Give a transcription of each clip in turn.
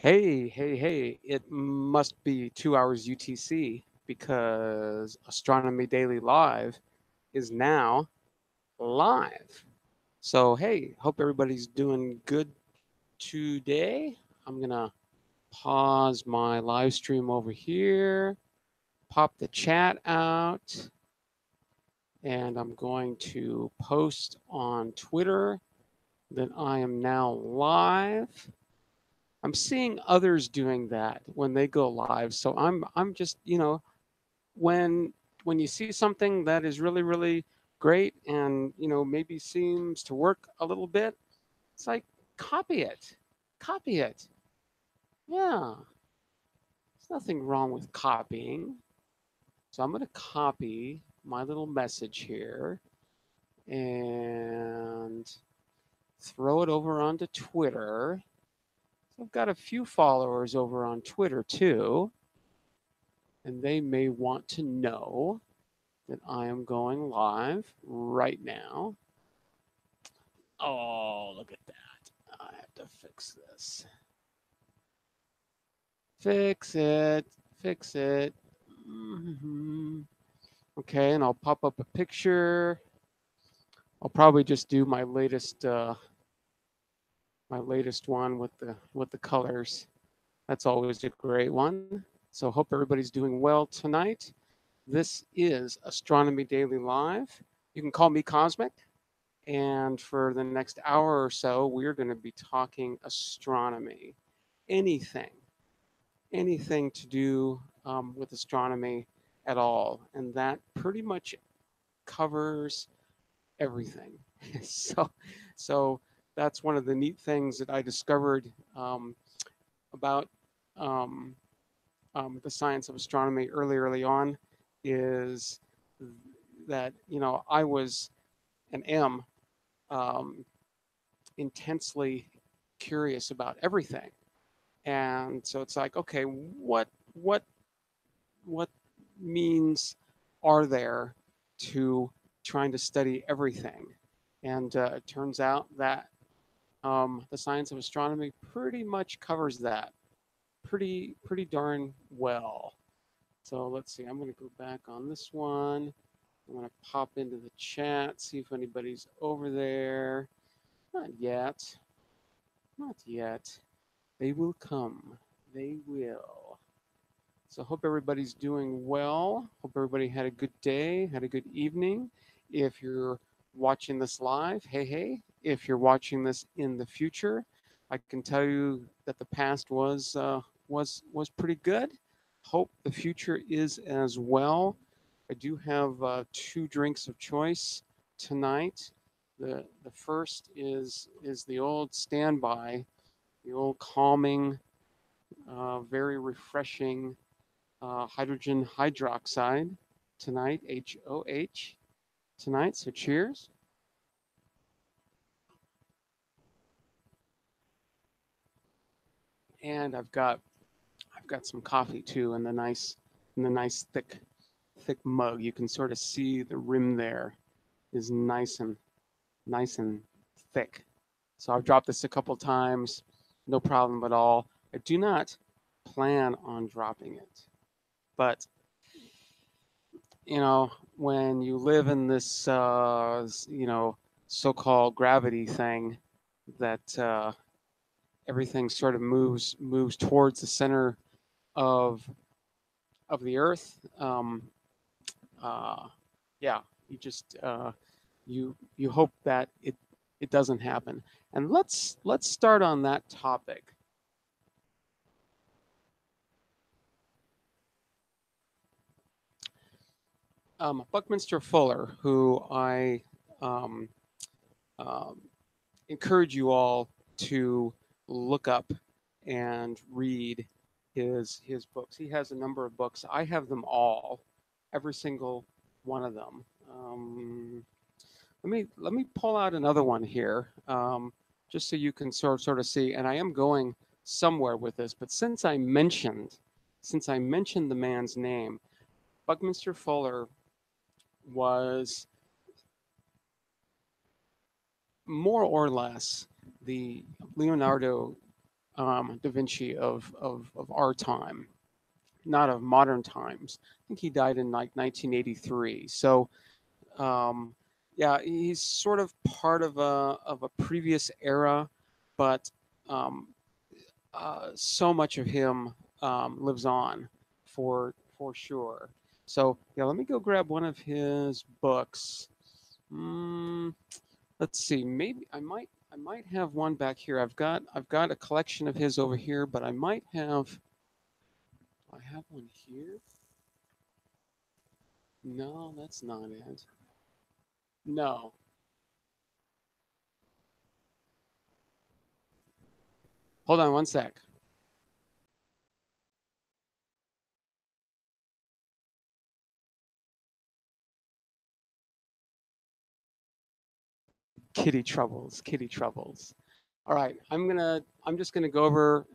Hey, hey, hey, it must be 2 hours UTC because Astronomy Daily Live is now live. So, hey, hope everybody's doing good today. I'm going to pause my live stream over here, pop the chat out, and I'm going to post on Twitter that I am now live. I'm seeing others doing that when they go live. So I'm just, when when you see something that is really great and, maybe seems to work a little bit, it's like copy it. Copy it. Yeah. There's nothing wrong with copying. So I'm going to copy my little message here and throw it over onto Twitter. So I've got a few followers over on Twitter too, and they may want to know that I am going live right now. Oh, look at that. I have to fix this. Fix it. Fix it. Mm-hmm. Okay, and I'll pop up a picture. I'll probably just do my latest one with the colors. That's always a great one. So hope everybody's doing well tonight. This is Astronomy Daily Live. You can call me Cosmic. And for the next hour or so, we're going to be talking astronomy. Anything, anything to do with astronomy at all. And that pretty much covers everything. so, so that's one of the neat things that I discovered about um, the science of astronomy early on is that, I was and am um, intensely curious about everything. And so it's like, okay, what means are there to trying to study everything? And it turns out that the science of astronomy pretty much covers that pretty darn well. So let's see. I'm going to go back on this one. I'm going to pop into the chat, see if anybody's over there. Not yet. Not yet. They will come. They will. So hope everybody's doing well. Hope everybody had a good day, had a good evening. If you're watching this live, hey hey. If you're watching this in the future, I can tell you that the past was pretty good. Hope the future is as well. I do have two drinks of choice tonight. The first is the old standby, the old calming, very refreshing hydrogen hydroxide tonight, HOH tonight. So cheers. And I've got some coffee too in the nice thick mug. You can sort of see the rim there is nice and thick. So I've dropped this a couple times, no problem at all. I do not plan on dropping it, but when you live in this, so-called gravity thing, that everything sort of moves towards the center of the Earth. Uh, yeah, you just you hope that it doesn't happen. And let's start on that topic. Buckminster Fuller, who I um, um, encourage you all to look up and read his books. He has a number of books. I have them all, every single one of them. Let me pull out another one here, just so you can sort of see. And I am going somewhere with this, but since I mentioned the man's name, Buckminster Fuller was more or less the Leonardo Da Vinci of our time, not of modern times. I think he died in like 1983. So um, yeah, he's sort of part of a previous era, but um, so much of him lives on for sure. So yeah, let me go grab one of his books. Mm, let's see. Maybe I might have one back here. I've got a collection of his over here, but I might have. I have one here. No, that's not it. No. Hold on one sec. Kitty troubles. Kitty troubles. All right. I'm just gonna go over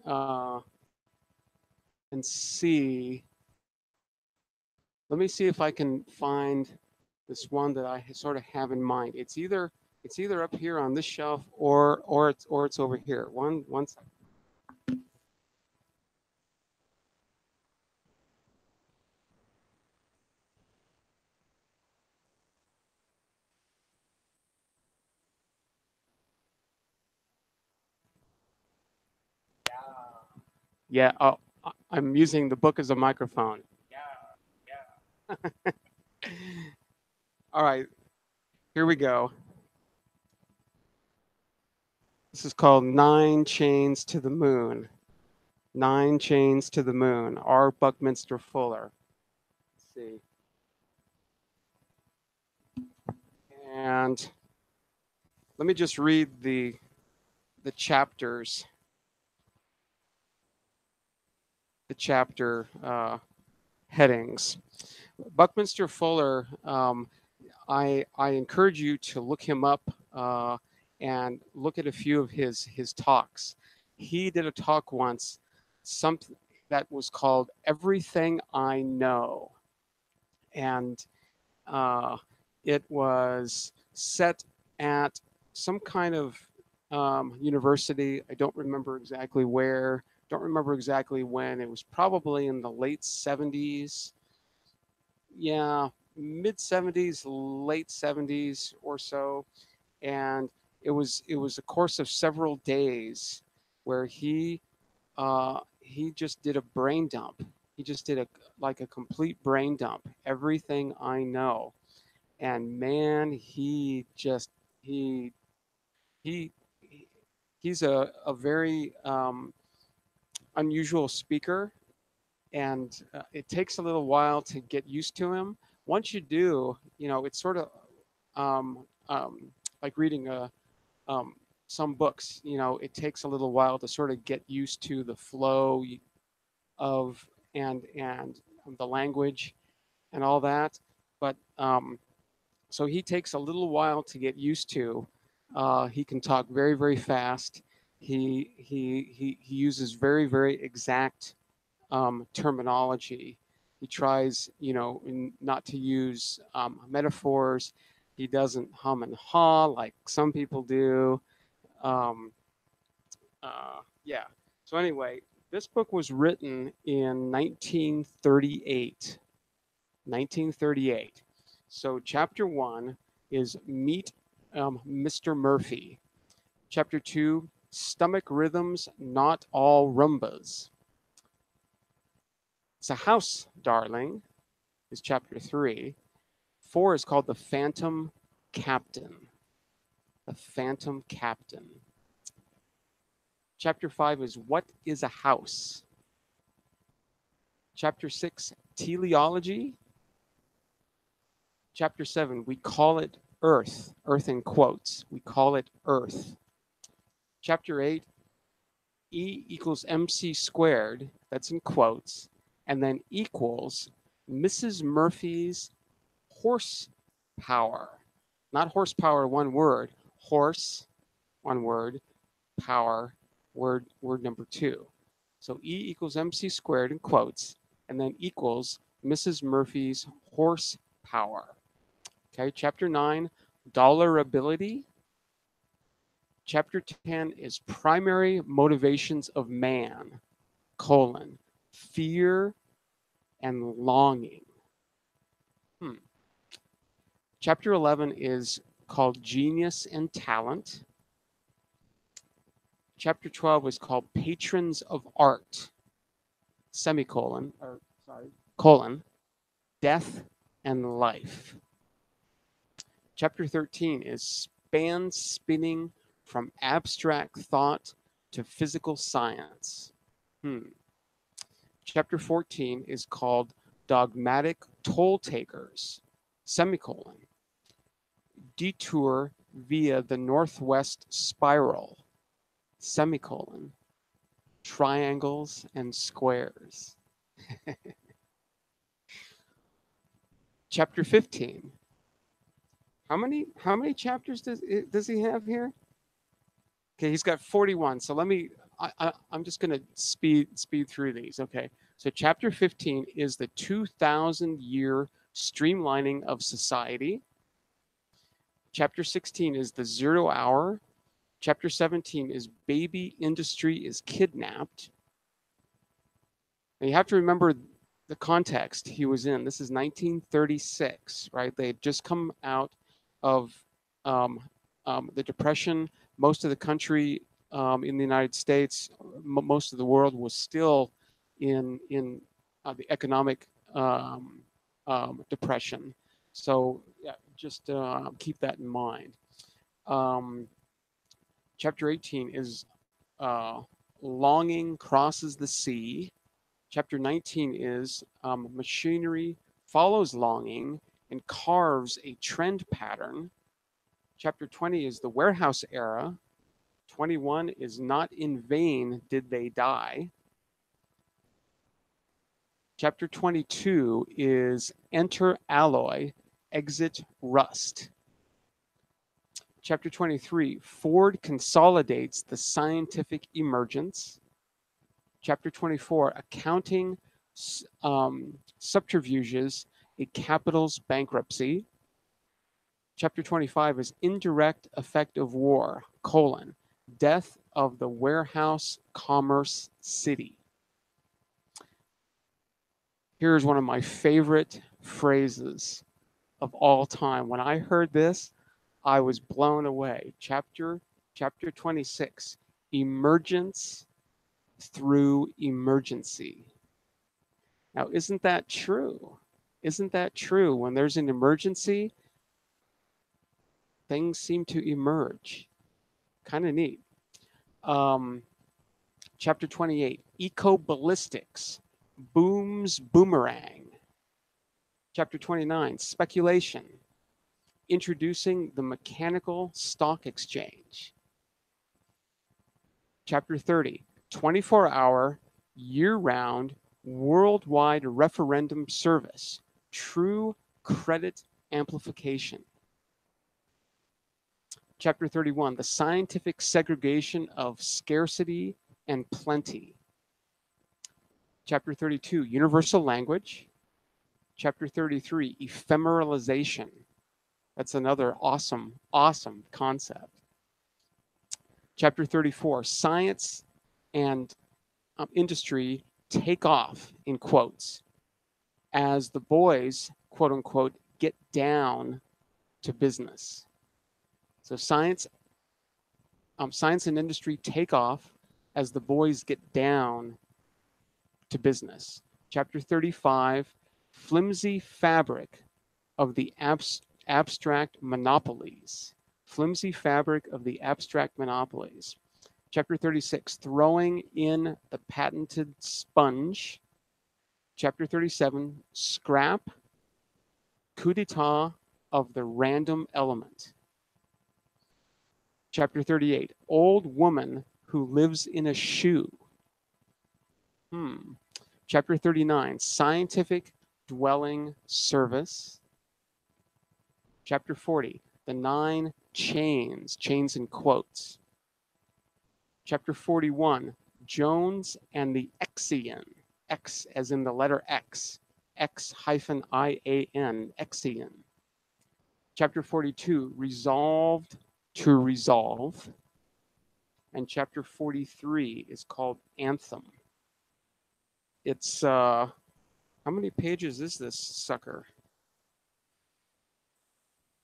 and see. Let me see if I can find this one that I sort of have in mind. It's either up here on this shelf or it's over here. One second. Yeah. Oh, I'm using the book as a microphone. All right. Here we go. This is called Nine Chains to the Moon. Nine Chains to the Moon. R. Buckminster Fuller. Let's see. And let me just read the chapters, the chapter headings. Buckminster Fuller. I encourage you to look him up and look at a few of his talks. He did a talk once, something that was called "Everything I Know," and uh, it was set at some kind of university. I don't remember exactly where. Don't remember exactly when. It was probably in the late 70s. Yeah, mid 70s, late 70s or so. And it was a course of several days where he just did a brain dump. He just did a like a complete brain dump. Everything I know. And man, he he he's a very unusual speaker, and it takes a little while to get used to him. Once you do, you know, it's sort of um, um, like reading some books. You know, it takes a little while to sort of get used to the flow of and the language and all that. But so he takes a little while to get used to. He can talk very, very fast. He uses very, very exact terminology. He tries, you know, not to use metaphors. He doesn't hum and haw like some people do. Um, yeah. So anyway, this book was written in 1938. 1938. So chapter one is Meet Mr. Murphy. Chapter two, Stomach Rhythms, Not All Rumbas. It's a house, darling, is chapter three. Four is called The Phantom Captain. The Phantom Captain. Chapter five is What is a House? Chapter six, Teleology. Chapter seven, We Call It Earth. Earth in quotes. We call it Earth. Chapter eight, E equals MC squared. That's in quotes. And then equals Mrs. Murphy's horsepower. Not horsepower, one word. Horse, one word. Power, word number two. So E equals MC squared in quotes, and then equals Mrs. Murphy's horsepower. Okay, chapter 9, dollarability. Chapter 10 is primary motivations of man, colon, fear and longing. Chapter 11 is called Genius and Talent. Chapter 12 is called Patrons of Art, semicolon, or sorry, colon, Death and Life. Chapter 13 is Span Spinning from Abstract Thought to Physical Science. Chapter 14 is called Dogmatic Toll Takers, semicolon, Detour via the Northwest Spiral, semicolon, Triangles and Squares. Chapter 15. How many chapters does he have here? Okay, he's got 41. So I'm just going to speed through these. Okay. So chapter 15 is the 2000-year streamlining of society. Chapter 16 is the 0 hour. Chapter 17 is baby industry is kidnapped. Now you have to remember the context he was in. This is 1936, right? They had just come out of the Depression. Most of the country in the United States, most of the world was still in the economic depression. So yeah, just keep that in mind. Chapter 18 is Longing Crosses the Sea. Chapter 19 is Machinery Follows Longing and Carves a Trend Pattern. Chapter 20 is The Warehouse Era. 21 is Not in Vain Did They Die. Chapter 22 is Enter Alloy, Exit Rust. Chapter 23, Ford Consolidates the Scientific Emergence. Chapter 24, Accounting Subterfuges, a Capital's Bankruptcy. Chapter 25 is Indirect Effect of War, colon, Death of the Warehouse Commerce City. Here's one of my favorite phrases of all time. When I heard this, I was blown away. Chapter 26, Emergence through Emergency. Now, isn't that true? Isn't that true? When there's an emergency, things seem to emerge. Kind of neat. Chapter 28, Eco-Ballistics, Booms Boomerang. Chapter 29, Speculation, Introducing the Mechanical Stock Exchange. Chapter 30, 24-hour, year-round, worldwide referendum service, True Credit Amplification. Chapter 31, the scientific segregation of scarcity and plenty. Chapter 32, universal language. Chapter 33, ephemeralization. That's another awesome concept. Chapter 34, science and industry take off, in quotes, as the boys, quote unquote, get down to business. So science and industry take off as the boys get down to business. Chapter 35, flimsy fabric of the abstract monopolies. Flimsy fabric of the abstract monopolies. Chapter 36, throwing in the patented sponge. Chapter 37, scrap, coup d'etat of the random element. Chapter 38, old woman who lives in a shoe. Chapter 39, scientific dwelling service. Chapter 40, the 9 chains, chains in quotes. Chapter 41, Jones and the Exian, X as in the letter X, X-IAN, Exian. Chapter 42, resolved to resolve. and chapter 43 is called Anthem. It's how many pages is this sucker?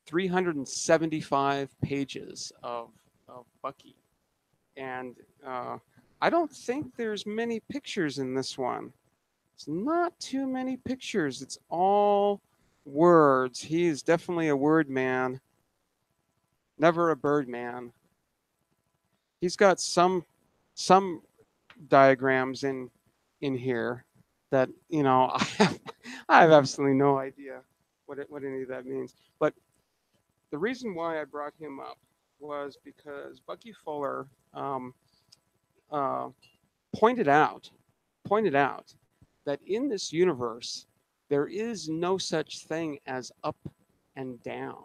375 pages of Bucky. And I don't think there's many pictures in this one. It's not too many pictures. It's all words. He is definitely a word man, never a bird man. He's got some diagrams in here that I have absolutely no idea what any of that means. But the reason why I brought him up was because Bucky Fuller uh, pointed out pointed out that in this universe there is no such thing as up and down,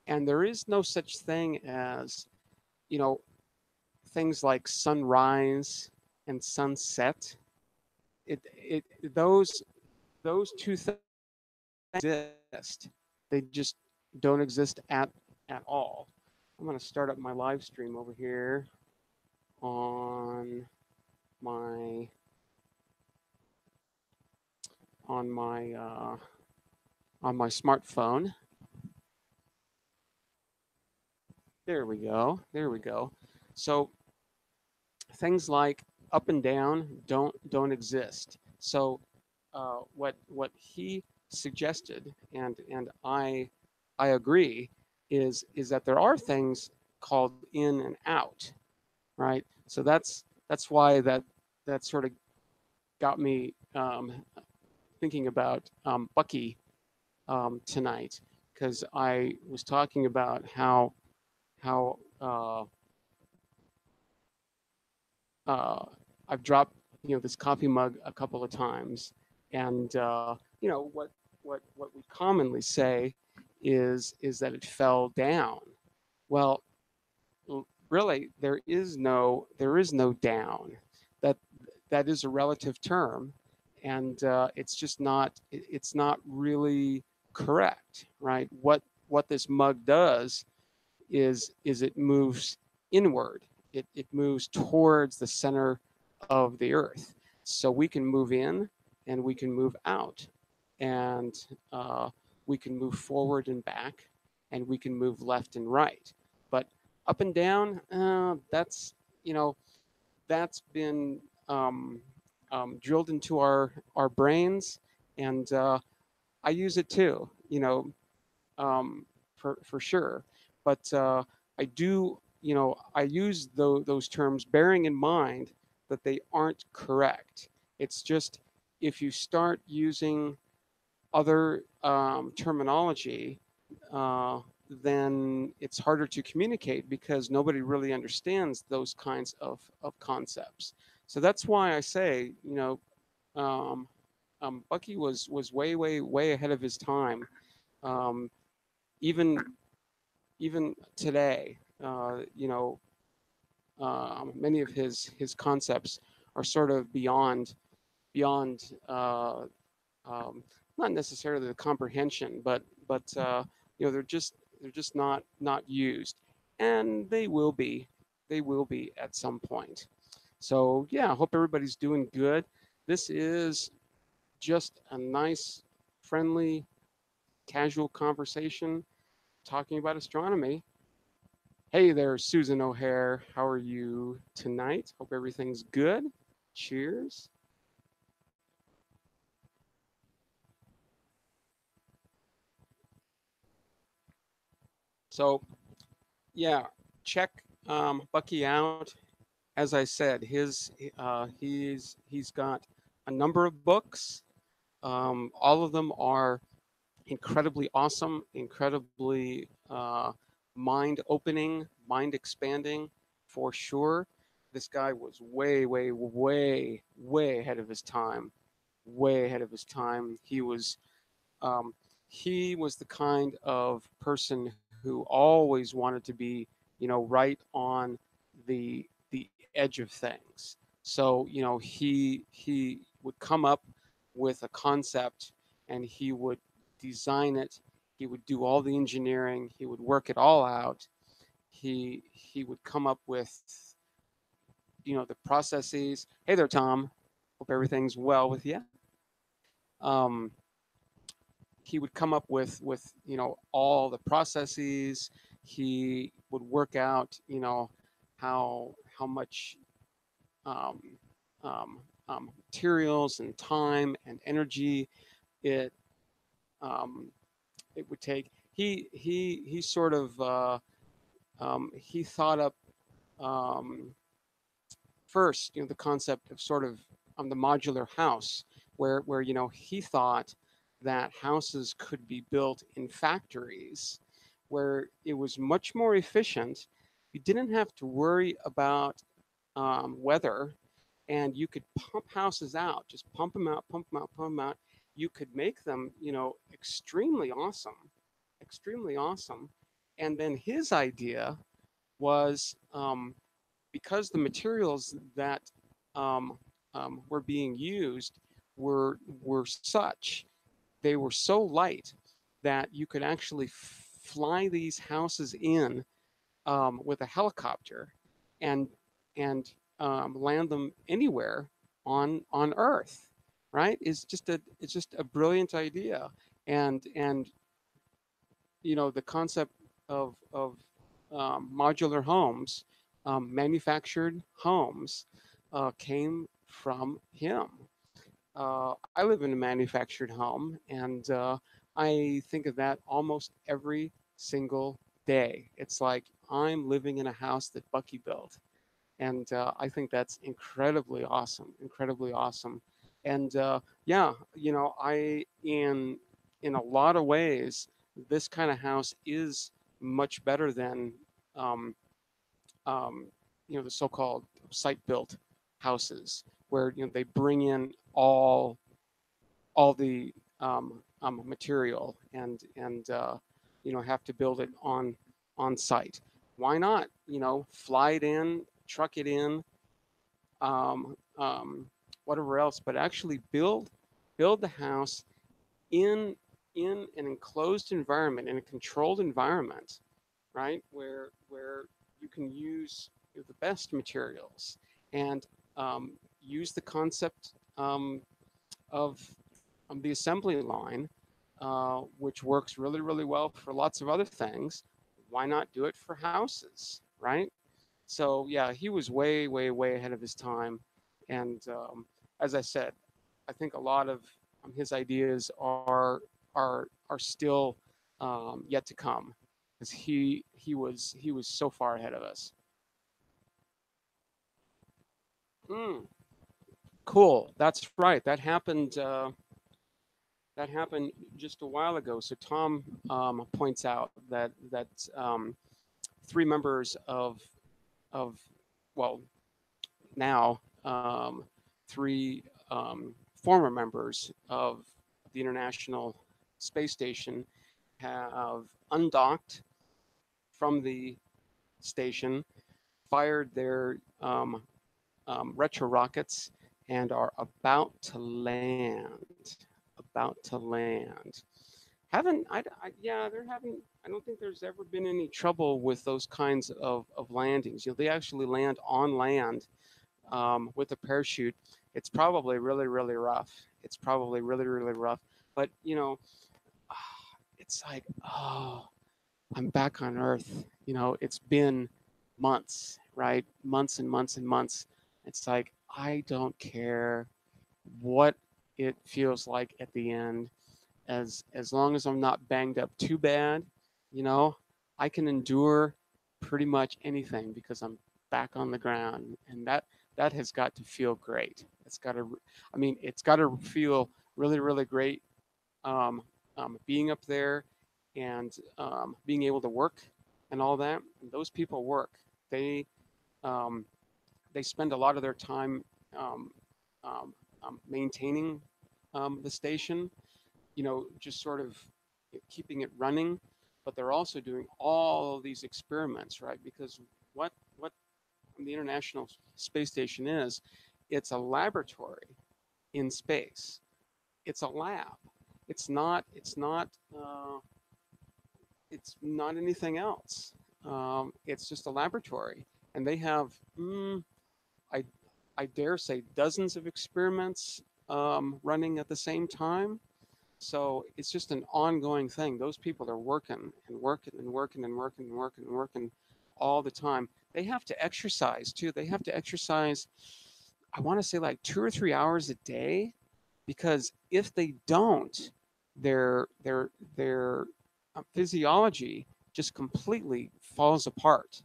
and there is no such thing as you know things like sunrise and sunset. It those two things exist. They just don't exist at all. I'm going to start up my live stream over here on my on my uh, on my smartphone. There we go. There we go. So things like up and down don't exist. So what he suggested, and I agree, is that there are things called in and out, right? So that's why that sort of got me thinking about Bucky tonight, because I was talking about how uh, I've dropped this coffee mug a couple of times, and what we commonly say is that it fell down. Well, really, there is no down. That that is a relative term, and it's not really correct, right? What this mug does is it moves inward. It moves towards the center of the earth. So we can move in and we can move out, and uh, we can move forward and back, and we can move left and right. But up and down, you know that's been drilled into our brains, and I use it too. For sure. But I use those terms bearing in mind that they aren't correct. It's just if you start using other terminology, uh, then it's harder to communicate because nobody really understands those kinds of concepts. So that's why I say, um, Bucky was way ahead of his time. Um, even even today, many of his concepts are sort of beyond not necessarily the comprehension, but they're just not used, and they will be at some point. So yeah, I hope everybody's doing good. This is just a nice, friendly, casual conversation talking about astronomy. Hey there, Susan O'Hare. How are you tonight? Hope everything's good. Cheers. So, yeah, check Bucky out. As I said, he's got a number of books. All of them are incredibly awesome, incredibly mind opening, mind expanding, for sure. This guy was way ahead of his time. Way ahead of his time. Um, he was the kind of person who always wanted to be, right on the edge of things. So, he would come up with a concept, and he would design it. He would do all the engineering. He would work it all out. He would come up with the processes. Hey there, Tom. Hope everything's well with you. Um, he would come up with all the processes. He would work out how much um, materials and time and energy it um, it would take. He sort of he thought up um, first, the concept of sort of the modular house, where he thought that houses could be built in factories, where it was much more efficient. You didn't have to worry about weather, and you could pump houses out, just pump them out, pump them out, pump them out. You could make them, extremely awesome. And then his idea was because the materials that um, were being used were such, they were so light that you could actually fly these houses in with a helicopter and land them anywhere on Earth, right? It's just a brilliant idea, and the concept of modular homes, manufactured homes, came from him. I live in a manufactured home, and I think of that almost every single day. It's like I'm living in a house that Bucky built, and I think that's incredibly awesome. And yeah, I in a lot of ways, this kind of house is much better than um, um, the so-called site-built houses, where they bring in all the material and have to build it on site. Why not? Fly it in, truck it in, um, um, whatever else, but actually build the house in an enclosed environment, in a controlled environment, right? Where you can use the best materials and use the concept of the assembly line, which works really well for lots of other things. Why not do it for houses, right? So yeah, he was way ahead of his time, and as I said, I think a lot of his ideas are still yet to come, because he was so far ahead of us. Mm, cool. That's right. That happened just a while ago. So Tom points out that three members of well now three former members of the International Space Station have undocked from the station, fired their retro rockets, and are about to land. About to land. Haven't yeah, there haven't. I don't think there's ever been any trouble with those kinds of landings. They actually land on land with a parachute. It's probably really rough. It's probably really rough. But it's like, oh, I'm back on Earth. It's been months, right? Months and months and months. It's like I don't care what it feels like at the end, as long as I'm not banged up too bad. You know, I can endure pretty much anything because I'm back on the ground, and that has got to feel great. I mean, it's got to feel really great, um, being up there and being able to work and all that. Those people work. They um, they spend a lot of their time um, um, maintaining the station, just sort of keeping it running. But they're also doing all of these experiments, right? Because what the International Space Station is, it's a laboratory in space. It's a lab. It's not. It's not anything else. It's just a laboratory, and they have I I dare say dozens of experiments running at the same time. So it's just an ongoing thing. Those people are working and working and working and working and working and working all the time. They have to exercise too. They have to exercise, I want to say like 2 or 3 hours a day, because if they don't, their physiology just completely falls apart,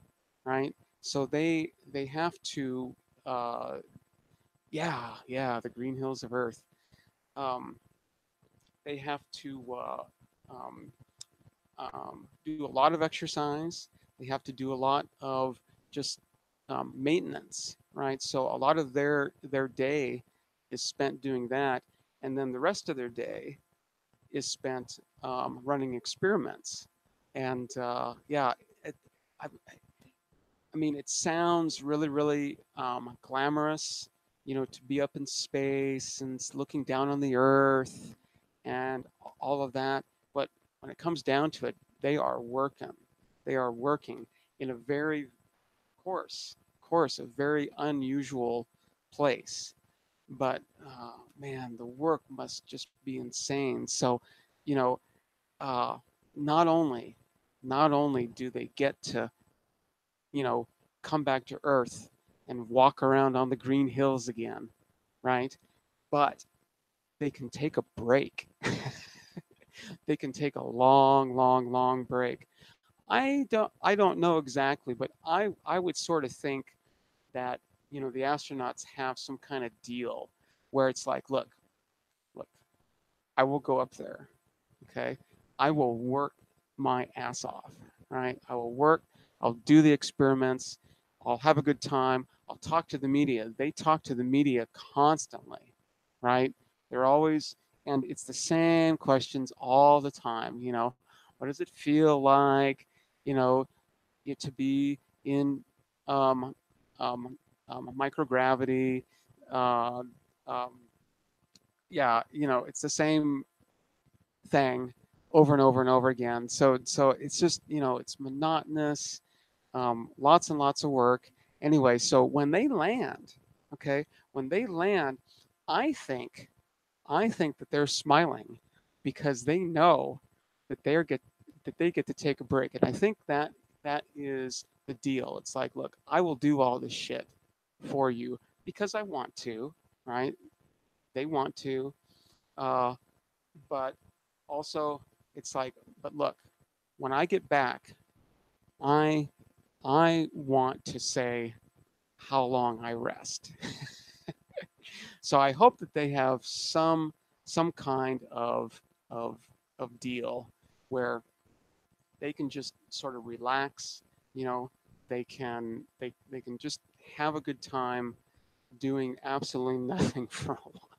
right? So they have to, uh, yeah, the green hills of Earth. Um, they have to um, do a lot of exercise. They have to do a lot of just maintenance, right? So a lot of their day is spent doing that, and then the rest of their day is spent running experiments. And yeah, it, I, I mean, it sounds really, really glamorous, to be up in space and looking down on the Earth and all of that. But when it comes down to it, they are working. They are working in a very course, a very unusual place. But man, the work must just be insane. So, you know, uh, not only not only do they get to you know, come back to Earth and walk around on the green hills again, right? But they can take a break. They can take a long, long, long break. I don't know exactly, but I would sort of think that the astronauts have some kind of deal where it's like, look, I will go up there, okay? I will work my ass off, right? I will work, I'll do the experiments, I'll have a good time, I'll talk to the media. They talk to the media constantly, right? They're always, and it's the same questions all the time, what does it feel like, you know, to be in um, um, microgravity? Uh, um, yeah, it's the same thing over and over and over again. So it's just it's monotonous, lots and lots of work. Anyway, so when they land, okay, when they land, I think I think that they're smiling because they know that they get to take a break, and I think that is the deal. It's like, look, I will do all this shit for you because I want to, right? They want to, uh, but also it's like, but look, when I get back, I I want to say how long I rest. So I hope that they have some kind of of deal where they can just sort of relax, you know, they can just have a good time doing absolutely nothing for a while.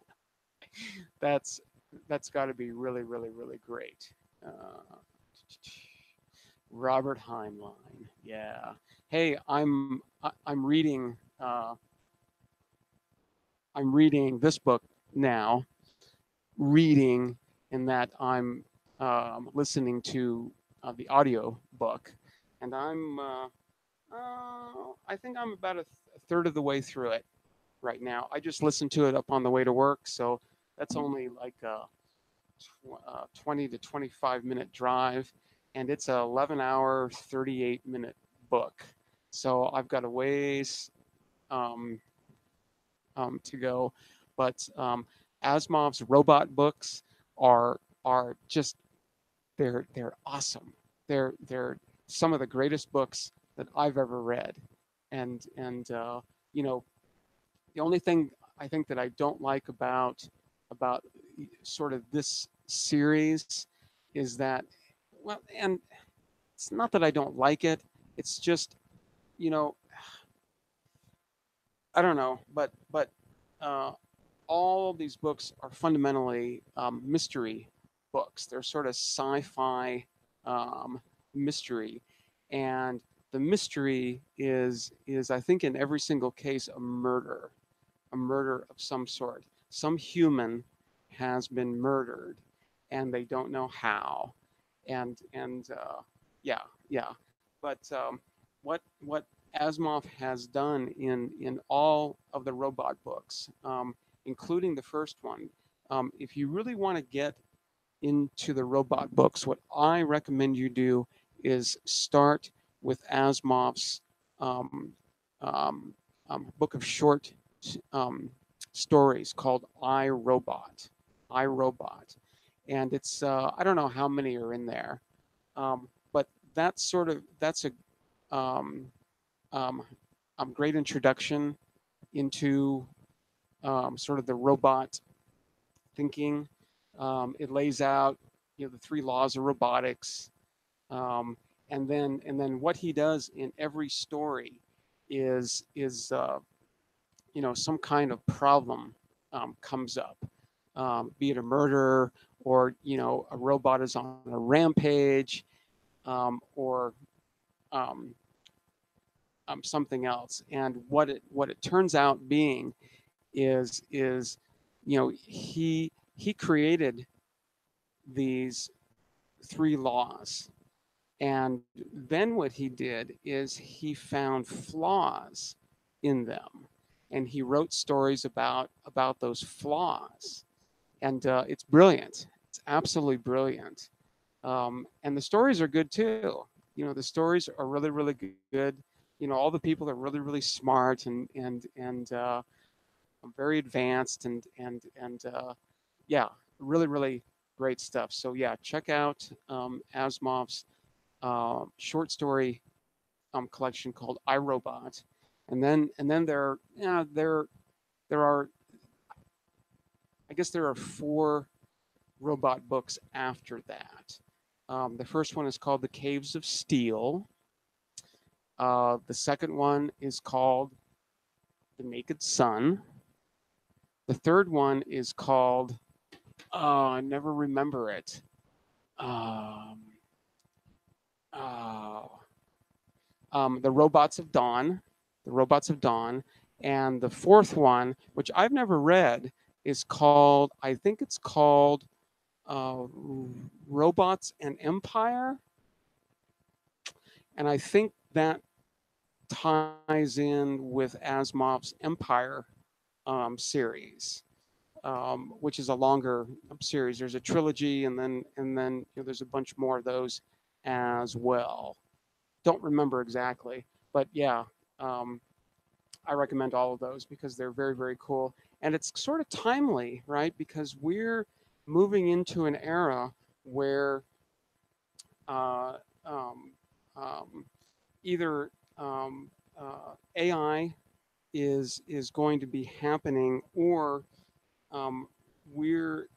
That's that's got to be really, really, really great. Uh, Robert Heinlein. Yeah. Hey, I'm reading I'm reading this book now. Reading in that I'm listening to the audio book, and I think I'm about a third of the way through it right now. I just listened to it up on the way to work, so that's only like a 20 to 25-minute drive, and it's a 11-hour, 38-minute book. So I've got a ways um, to go, but Asimov's robot books are just they're awesome. They're some of the greatest books that I've ever read, and you know the only thing I think that I don't like about sort of this series is that, well, and it's not that I don't like it. It's just, you know, I don't know, but uh, all these books are fundamentally mystery books. They're sort of sci-fi um, mystery, and the mystery is I think in every single case a murder of some sort. Some human has been murdered, and they don't know how. And yeah, yeah. But what Asimov has done in all of the robot books, including the first one. If you really want to get into the robot books, what I recommend you do is start with Asimov's um, um, book of short um, stories called I, Robot. I, Robot. And it's, I don't know how many are in there, but that's um, um, a great introduction into sort of the robot thinking. It lays out, the three laws of robotics, um, and then what he does in every story is some kind of problem comes up, be it a murder or a robot is on a rampage, or um, something else. And what it turns out being is he created these three laws. And then what he did is he found flaws in them, and he wrote stories about those flaws. And it's brilliant. It's absolutely brilliant. And the stories are good too. The stories are really, really good. All the people are really, really smart and very advanced and yeah, really, really great stuff. So yeah, check out Asimov's short story collection called iRobot, and then there are, I guess there are four robot books after that. The first one is called The Caves of Steel. The second one is called The Naked Sun. The third one is called I never remember it. Um, uh, the Robots of Dawn. The Robots of Dawn. And the fourth one, which I've never read, is called, I think it's called uh, Robots and Empire. And I think that ties in with Asimov's Empire series, which is a longer series. There's a trilogy, and then there's a bunch more of those as well. Don't remember exactly, but yeah, um, I recommend all of those because they're very, very cool. And it's sort of timely, right? Because we're moving into an era where uh, um, um, either AI is going to be happening, or we're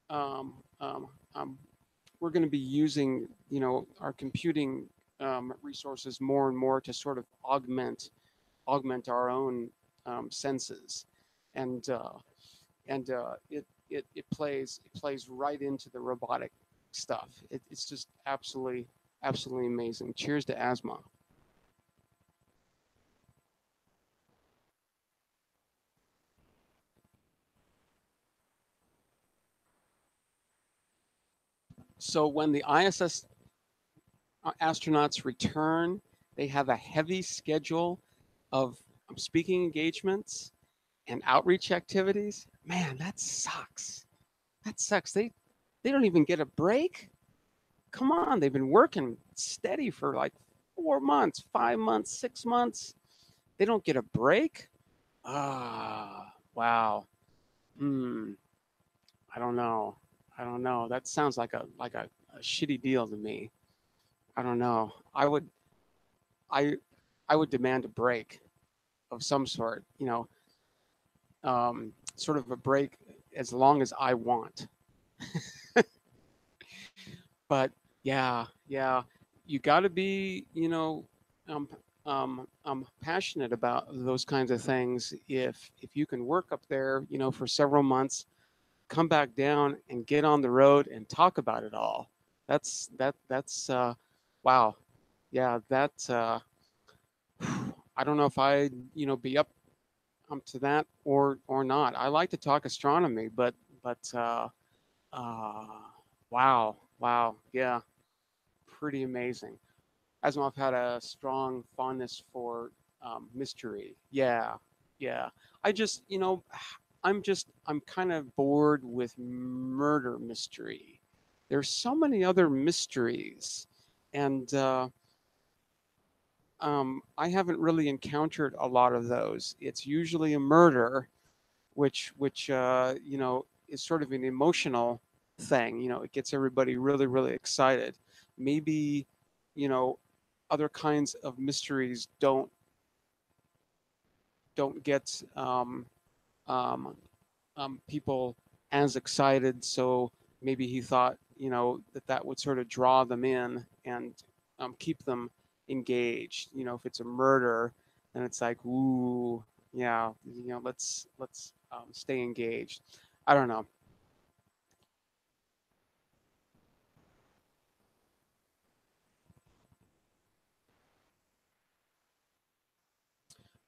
um, um, um, we're going to be using our computing resources more and more to sort of augment our own senses, and it plays right into the robotic stuff. It's just absolutely amazing. Cheers to asthma. So when the ISS astronauts return, they have a heavy schedule of speaking engagements and outreach activities. Man, that sucks. That sucks. They don't even get a break. Come on, they've been working steady for like 4 months, 5 months, 6 months. They don't get a break. Ah, wow. Hmm. I don't know. I don't know. That sounds like a shitty deal to me. I don't know. I I would demand a break of some sort. Sort of a break as long as I want. But yeah, yeah, you got to be, passionate about those kinds of things. If you can work up there, for several months, come back down and get on the road and talk about it all. That's wow, yeah, that I don't know if I be up to that or not. I like to talk astronomy, but uh, wow, wow, yeah, pretty amazing. Asimov had a strong fondness for mystery. Yeah, yeah. I just, I'm kind of bored with murder mystery. There's so many other mysteries, and I haven't really encountered a lot of those. It's usually a murder, which is sort of an emotional thing. It gets everybody really, really excited. Maybe, you know, other kinds of mysteries don't get um, people as excited. So maybe he thought, that would sort of draw them in and keep them engaged. If it's a murder, then it's like, ooh, yeah, let's stay engaged. I don't know.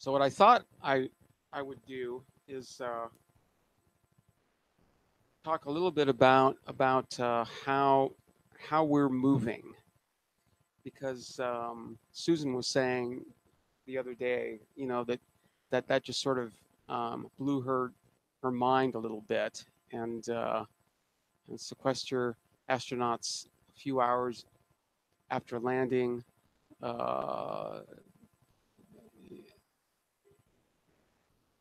So what I thought I would do is talk a little bit about how we're moving, because Susan was saying the other day, that just sort of blew her mind a little bit, and sequester astronauts a few hours after landing. Uh,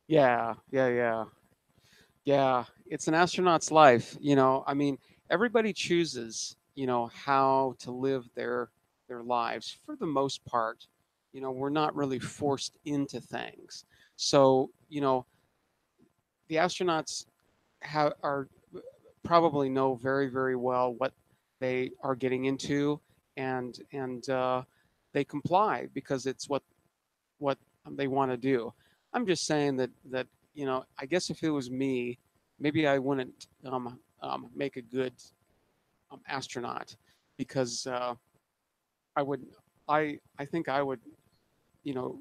yeah, yeah, yeah. Yeah, it's an astronaut's life. I mean, everybody chooses, how to live their lives for the most part. We're not really forced into things. So, the astronauts are probably know very, very well what they are getting into, and they comply because it's what they want to do. I'm just saying that I guess if it was me, maybe I wouldn't make a good astronaut, because I would I think I would you know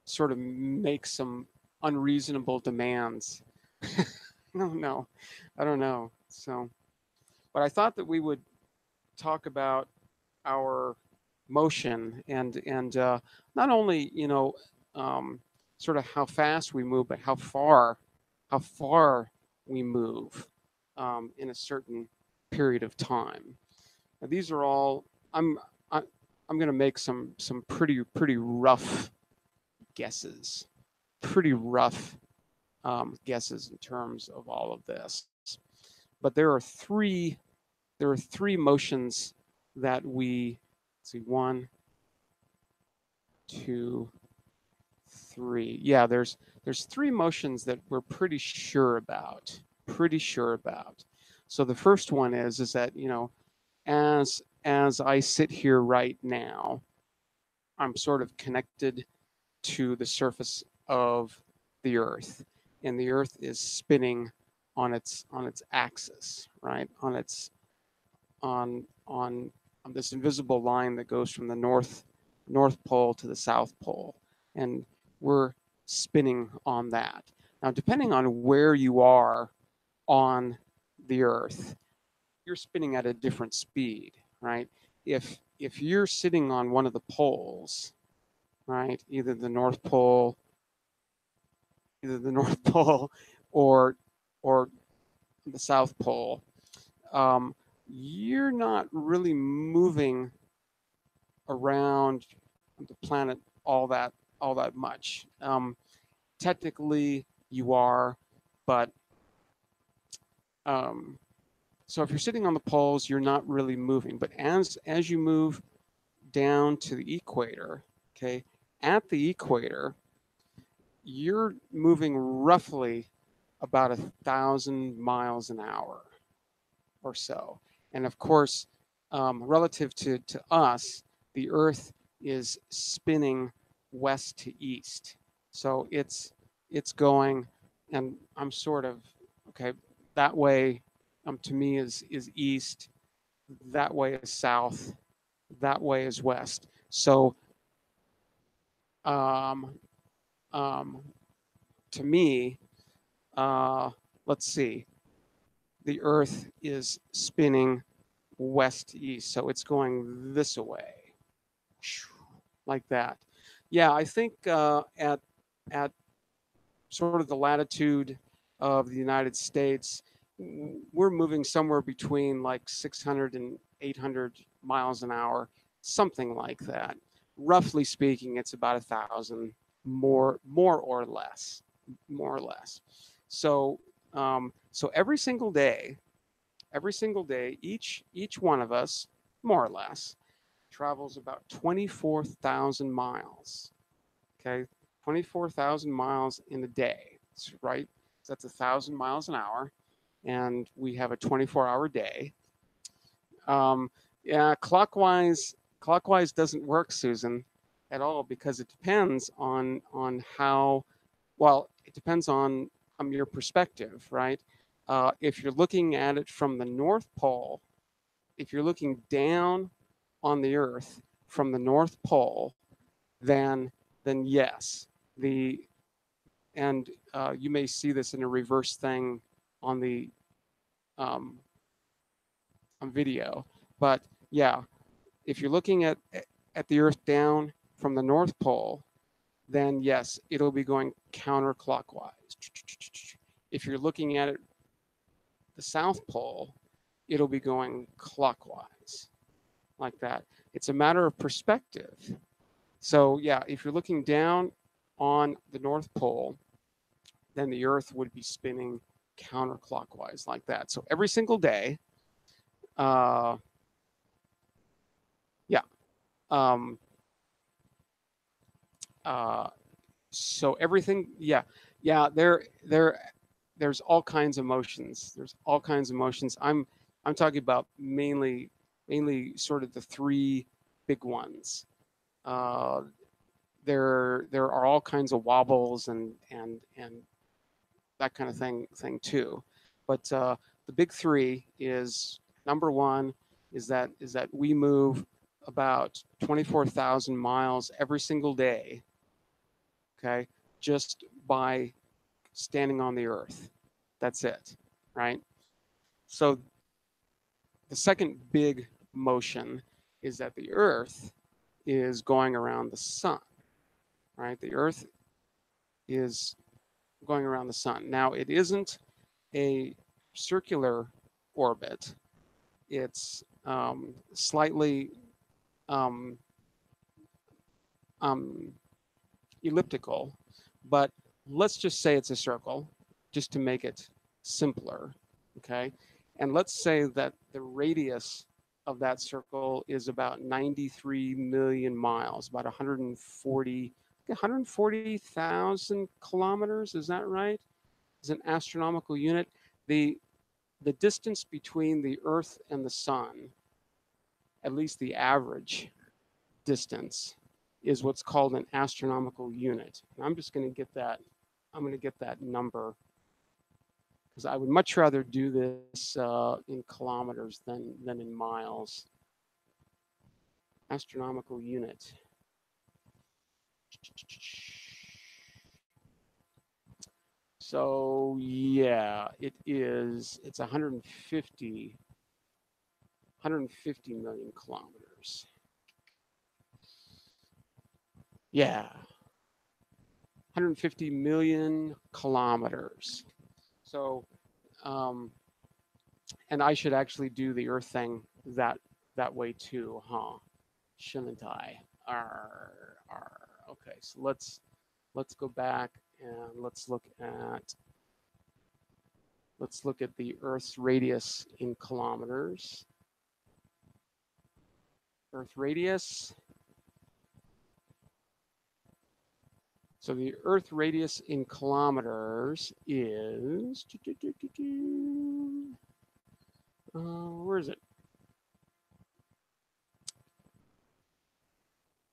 sort of make some unreasonable demands. No, no, I don't know. So, but I thought that we would talk about our motion, and not only um, sort of how fast we move, but how far we move in a certain period of time. Now, these are all I'm I, I'm going to make some pretty rough guesses, pretty rough guesses in terms of all of this. But there are three motions that we see. One, two, three. Yeah, there's three motions that we're pretty sure about. Pretty sure about. So the first one is that, as I sit here right now, I'm sort of connected to the surface of the Earth, and the Earth is spinning on its axis, right? On this invisible line that goes from the North Pole to the South Pole, and we're spinning on that. Now, depending on where you are on the Earth, you're spinning at a different speed, right? If you're sitting on one of the poles, right, either the North Pole or or the South Pole, um, you're not really moving around the planet all that much. Technically, you are, but um, so if you're sitting on the poles, you're not really moving. But as you move down to the equator, okay, at the equator, you're moving roughly about 1,000 miles an hour or so. And of course, relative to us, the Earth is spinning west to east. So it's going, and I'm sort of okay. That way, to me is east. That way is south. That way is west. So um, um, to me, uh, let's see. The Earth is spinning west to east, so it's going this way. like that. Yeah, I think at sort of the latitude of the United States, we're moving somewhere between like 600 and 800 miles an hour, something like that. Roughly speaking, it's about 1,000 more or less, more or less. So, so every single day, each one of us, more or less, travels about 24,000 miles. Okay, 24,000 miles in a day, right? So that's 1,000 miles an hour, and we have a 24-hour day. Um, yeah, clockwise doesn't work, Susan, at all because it depends on how well it depends on your perspective, right? If you're looking at it from the North Pole, if you're looking down on the Earth from the North Pole, then then yes, the and you may see this in a reverse thing on the um, on video, but yeah, if you're looking at the Earth down from the North Pole, then yes, it'll be going counterclockwise. If you're looking at it the South Pole, it'll be going clockwise, like that. It's a matter of perspective. So yeah, if you're looking down on the North Pole, then the Earth would be spinning counterclockwise like that. So every single day, uh, yeah. Um, uh, so everything, yeah, yeah. There's all kinds of motions. There's all kinds of motions. I'm talking about mainly sort of the three big ones. Uh, there are all kinds of wobbles and that kind of thing too. But the big three is number one is that we move about 24,000 miles every single day. Okay, just by standing on the Earth. That's it, right? So the second big motion is that the Earth is going around the sun, right? The Earth is going around the sun. Now, it isn't a circular orbit, it's slightly um, um, elliptical, but let's just say it's a circle just to make it simpler, okay? And let's say that the radius of that circle is about 93 million miles, about 140,000 kilometers. Is that right? Is an astronomical unit. The the distance between the Earth and the Sun, at least the average distance, is what's called an astronomical unit. And I'm just going to get that. I'm going to get that number because I would much rather do this in kilometers than in miles. Astronomical unit. So yeah, it is. It's 150 million kilometers. Yeah, 150 million kilometers. So, um, and I should actually do the Earth thing that way too, huh? Shouldn't I? Arr, arr. Okay, so let's go back and let's look at the Earth's radius in kilometers. Earth radius. So the Earth radius in kilometers is where is it?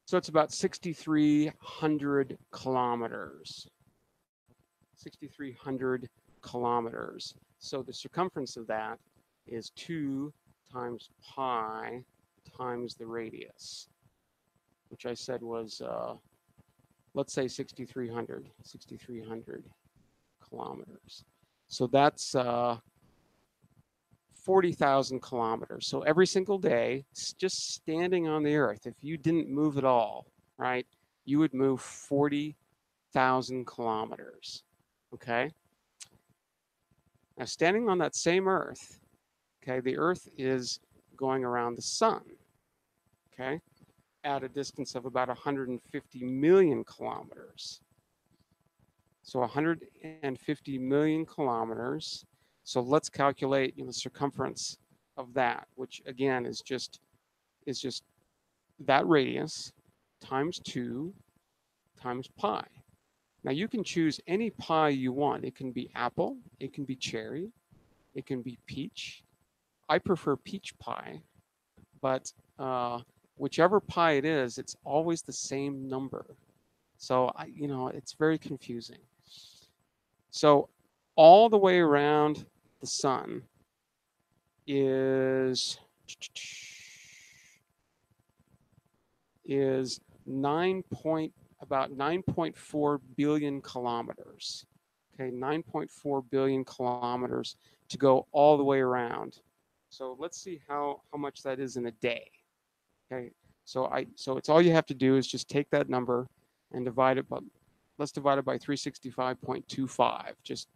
So it's about 6,300 kilometers. 6,300 kilometers. So the circumference of that is 2 times pi times the radius, which I said was, let's say 6,300 kilometers. So that's 40,000 kilometers. So every single day, just standing on the Earth, if you didn't move at all, right, you would move 40,000 kilometers. Okay. Now, standing on that same Earth, okay, the Earth is going around the sun, okay, at a distance of about 150 million kilometers. So 150 million kilometers. So let's calculate the circumference of that, which again is just that radius times 2 times pi. Now you can choose any pi you want. It can be apple, it can be cherry, it can be peach. I prefer peach pie, but whichever pi it is, it's always the same number. So it's very confusing. So all the way around the sun is is 9 point about 9.4 billion kilometers. Okay, 9.4 billion kilometers to go all the way around. So let's see how much that is in a day. Okay, so it's all you have to do is just take that number and divide it by, let's divide it by 365.25, just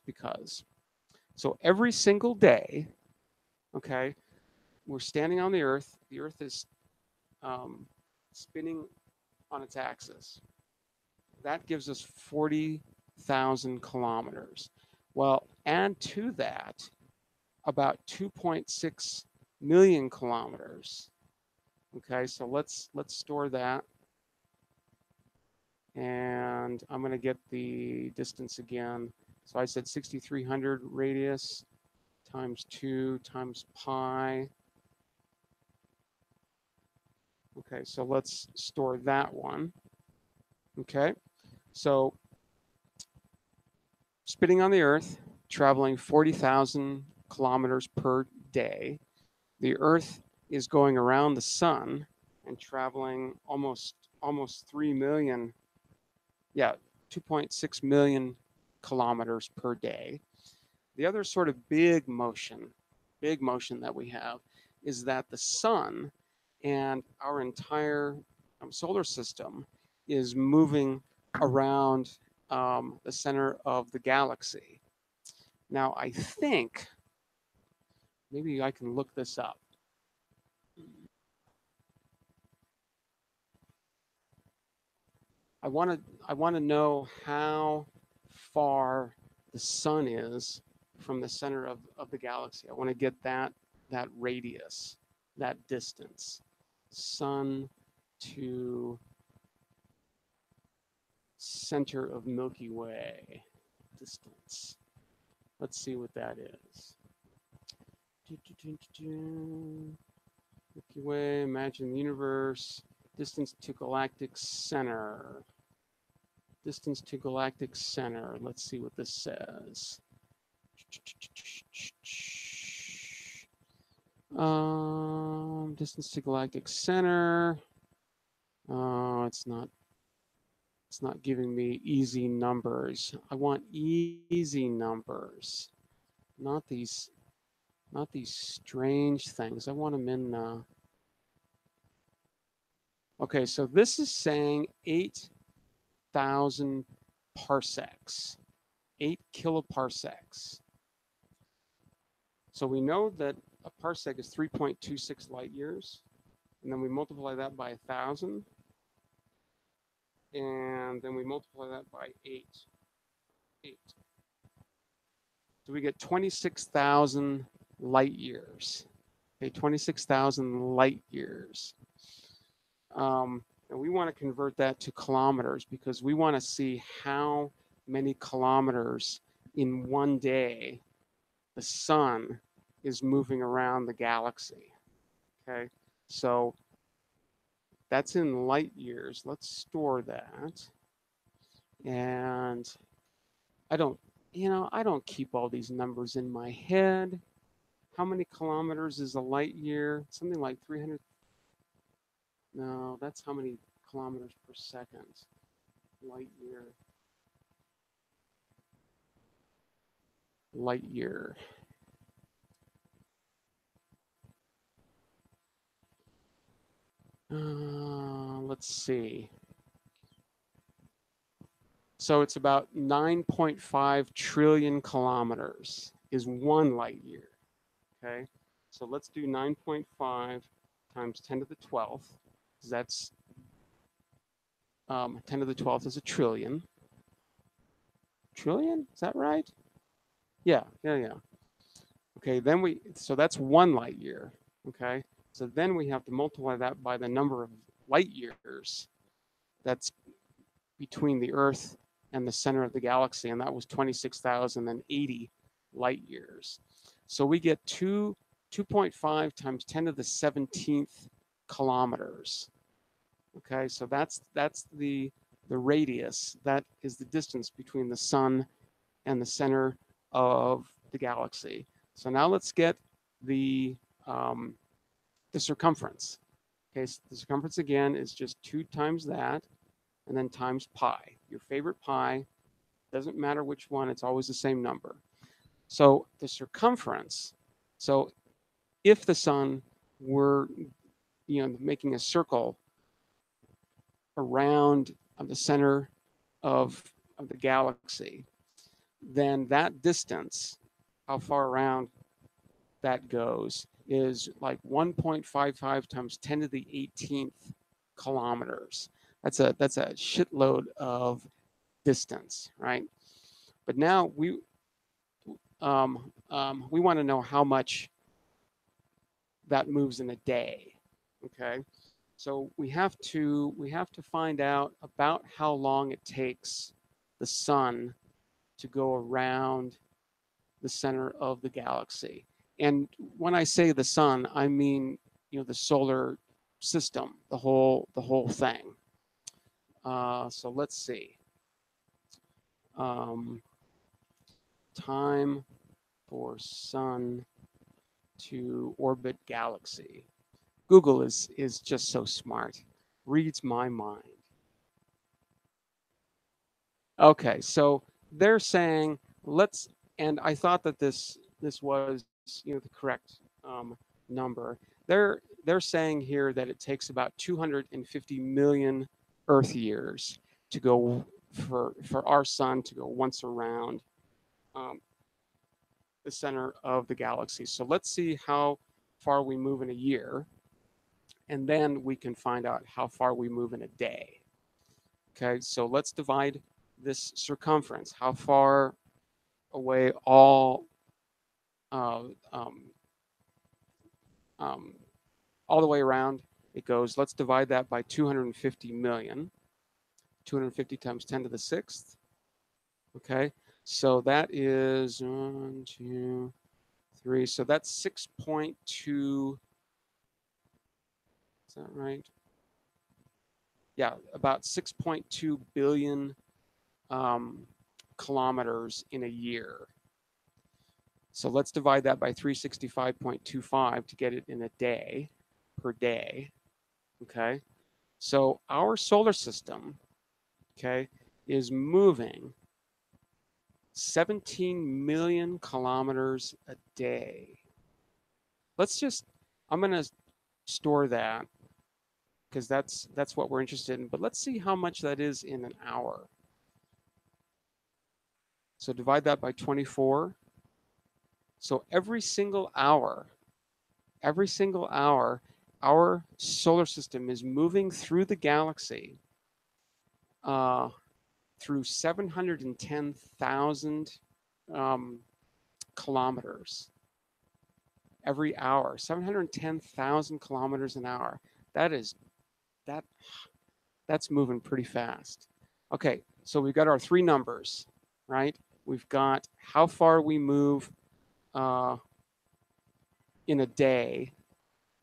because. So every single day, okay, we're standing on the Earth. The Earth is spinning on its axis. That gives us 40,000 kilometers. Well, add to that about 2.6 million kilometers. Okay, so let's store that. And I'm going to get the distance again. So I said 6,300 radius times 2 times pi. Okay, so let's store that one. Okay, so spinning on the Earth, traveling 40,000 kilometers per day. The Earth is going around the sun and traveling almost 3 million, yeah, 2.6 million kilometers per day. The other sort of big motion that we have is that the sun and our entire solar system is moving around the center of the galaxy. Now, I think maybe I can look this up. I want to know how far the sun is from the center of the galaxy. I want to get that radius, that distance. Sun to center of Milky Way distance. Let's see what that is. Milky Way, imagine the universe, distance to galactic center. Distance to galactic center. Let's see what this says. Distance to galactic center. Oh, it's not giving me easy numbers. I want easy numbers, not these strange things. I want them in. Okay, so this is saying 8,000 parsecs, 8 kiloparsecs. So we know that a parsec is 3.26 light years, and then we multiply that by 1,000, and then we multiply that by 8. So we get 26,000 light years. Okay, 26,000 light years. And we want to convert that to kilometers because we want to see how many kilometers in one day the sun is moving around the galaxy. Okay, so that's in light years. Let's store that. And I don't keep all these numbers in my head. How many kilometers is a light year? Something like 300. No, that's how many kilometers per second. Light year. Light year. Let's see. So it's about 9.5 trillion kilometers is 1 light year. Okay, so let's do 9.5 times 10 to the 12th. That's 10 to the 12th is a trillion. Trillion? Is that right? Yeah. Okay, so that's 1 light year. Okay, so then we have to multiply that by the number of light years that's between the Earth and the center of the galaxy, and that was 26,080 light years. So we get 2.5 times 10 to the 17th kilometers. Okay, so that's the radius. That is the distance between the sun and the center of the galaxy. So now let's get the circumference. Okay, so the circumference again is just 2 times that, and then times pi. Your favorite pi, doesn't matter which one, it's always the same number. So the circumference, so if the sun were, making a circle around the center of the galaxy, then that distance, how far around that goes, is like 1.55 times 10 to the 18th kilometers. That's a shitload of distance, right? But now we want to know how much that moves in a day. Okay, so we have to find out about how long it takes the sun to go around the center of the galaxy. And when I say the sun, I mean, the solar system, the whole thing. So let's see. Time for sun to orbit galaxy. Google is just so smart. Reads my mind. Okay, so they're saying and I thought that this was the correct number. They're saying here that it takes about 250 million Earth years to go for our sun to go once around the center of the galaxy. So let's see how far we move in a year, and then we can find out how far we move in a day. Okay, so let's divide this circumference, how far away uh, um, um, all the way around it goes. Let's divide that by 250 million. 250 times 10 to the 6th. Okay, so that is 1, 2, 3. So that's 6.2. Is that right? Yeah, about 6.2 billion kilometers in a year. So let's divide that by 365.25 to get it in a day, per day. Okay, so our solar system, okay, is moving 17 million kilometers a day. I'm going to store that because that's what we're interested in. But let's see how much that is in an hour. So divide that by 24. So every single hour, our solar system is moving through the galaxy through 710,000 kilometers every hour. 710,000 kilometers an hour. That's moving pretty fast. Okay, so we've got our three numbers, right? We've got how far we move in a day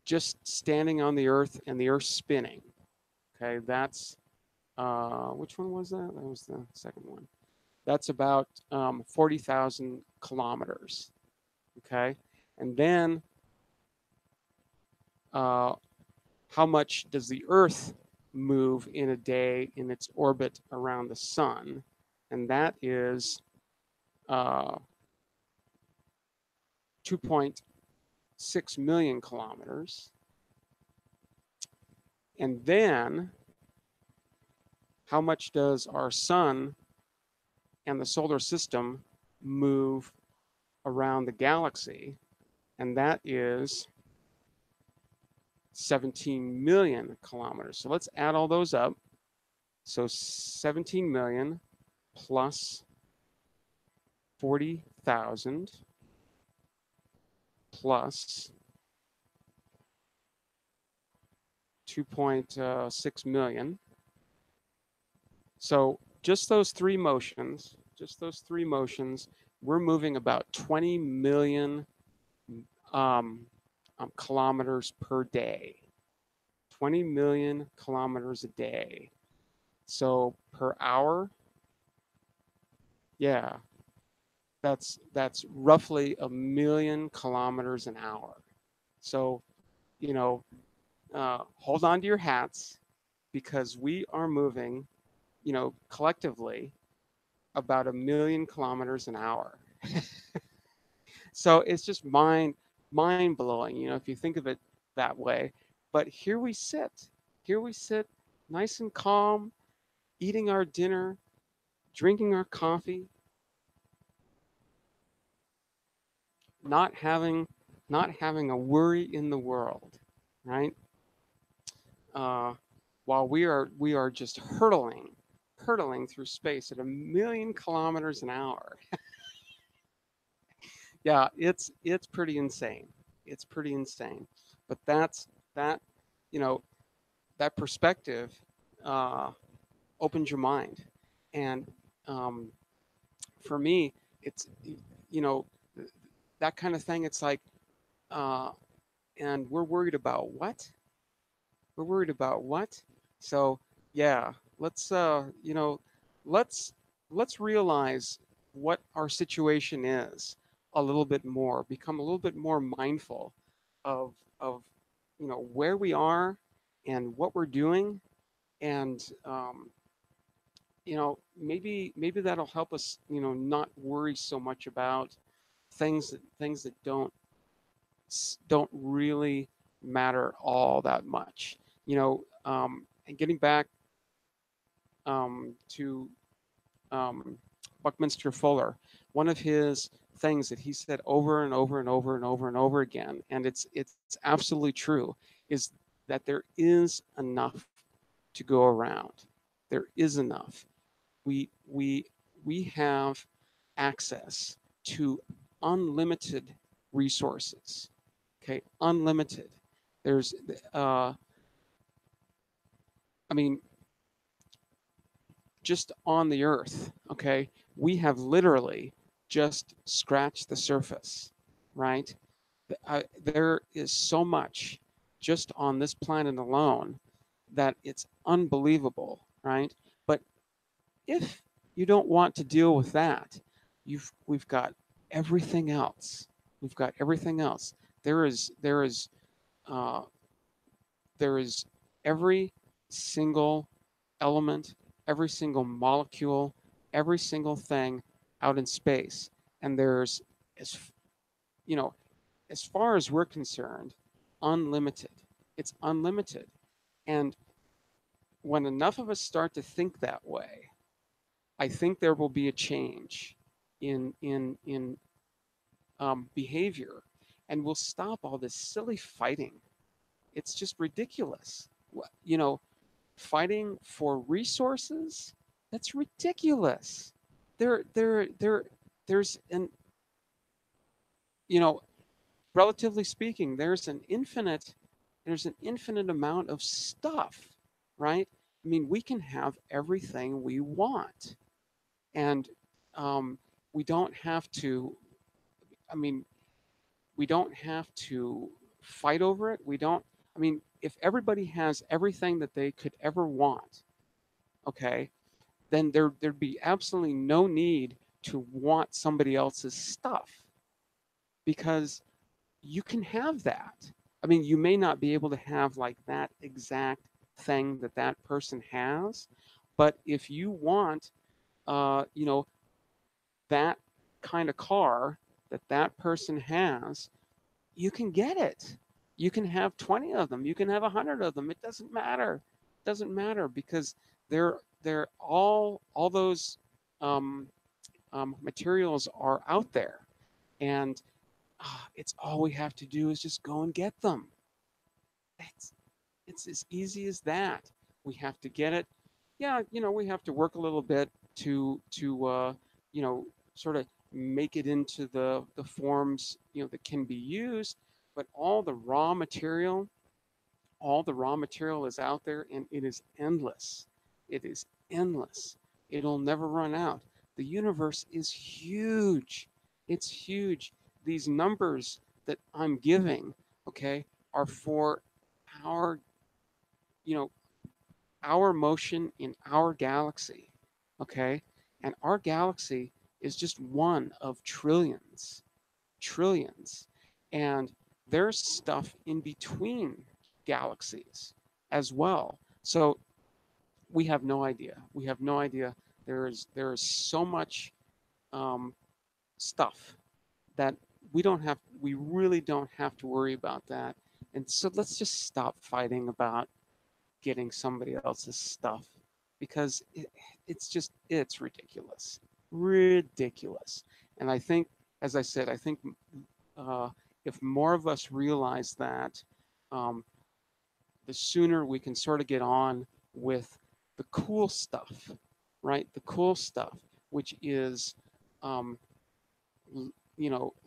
just standing on the Earth and the Earth spinning. Okay, that's which one was that? That was the second one. That's about 40,000 kilometers. Okay, and then how much does the Earth move in a day in its orbit around the sun? And that is 2.6 million kilometers. And then how much does our sun and the solar system move around the galaxy? And that is 17 million kilometers. So let's add all those up. So 17 million plus 40,000 plus 2.6 million. So just those three motions, we're moving about 20 million kilometers per day. 20 million kilometers a day. So per hour, yeah, that's roughly 1,000,000 kilometers an hour. So, you know, hold on to your hats because we are moving, collectively about 1,000,000 kilometers an hour. So it's just mind blowing, if you think of it that way. But here we sit, nice and calm, eating our dinner, drinking our coffee, not having a worry in the world, right? Uh, while we are just hurtling through space at 1,000,000 kilometers an hour. Yeah, it's pretty insane. It's pretty insane. But that you know that perspective uh, opens your mind, and um, for me, it's you know that kind of thing. It's like, uh, and we're worried about what? We're worried about what? So yeah, let's let's realize what our situation is a little bit more, become a little bit more mindful of where we are and what we're doing, and maybe that'll help us not worry so much about things that don't really matter all that much. And getting back to um, Buckminster Fuller, one of his things that he said over and over and over and over and over again, and it's absolutely true, is that there is enough to go around. There is enough. We we have access to unlimited resources. Okay, unlimited. There's, I mean, just on the earth, okay, we have literally just scratched the surface, right? There is so much just on this planet alone that it's unbelievable, right? But if you don't want to deal with that, we've got everything else. We've got everything else. Uh, there is every single element, every single molecule, every single thing out in space. And there's, as you know, as far as we're concerned, unlimited. It's unlimited. And when enough of us start to think that way, I think there will be a change in behavior, and we'll stop all this silly fighting. It's just ridiculous. You know, fighting for resources, that's ridiculous. There's an you know relatively speaking, there's an infinite amount of stuff, right? I mean, we can have everything we want, and um, we don't have to. I mean, we don't have to fight over it. We don't. I mean, if everybody has everything that they could ever want, okay, then there'd be absolutely no need to want somebody else's stuff, because you can have that. I mean, you may not be able to have like that exact thing that that person has, but if you want, you know, that kind of car that that person has, you can get it. You can have 20 of them. You can have 100 of them. It doesn't matter. It doesn't matter because they're all those um, materials are out there, and it's all we have to do is just go and get them. It's it's as easy as that. We have to get it. Yeah, we have to work a little bit to you know, sort of make it into the forms, that can be used, but all the raw material is out there and it is endless. It is endless. It'll never run out. The universe is huge. It's huge. These numbers that I'm giving, okay, are for our, you know, our motion in our galaxy, okay? And our galaxy is just one of trillions, trillions. And there's stuff in between galaxies as well. So we have no idea. We have no idea. There is so much um, stuff that we really don't have to worry about that. And so let's just stop fighting about getting somebody else's stuff because it's ridiculous, ridiculous. And I think, as I said, I think uh, if more of us realize that, um, the sooner we can sort of get on with the cool stuff, right? The cool stuff, which is, um,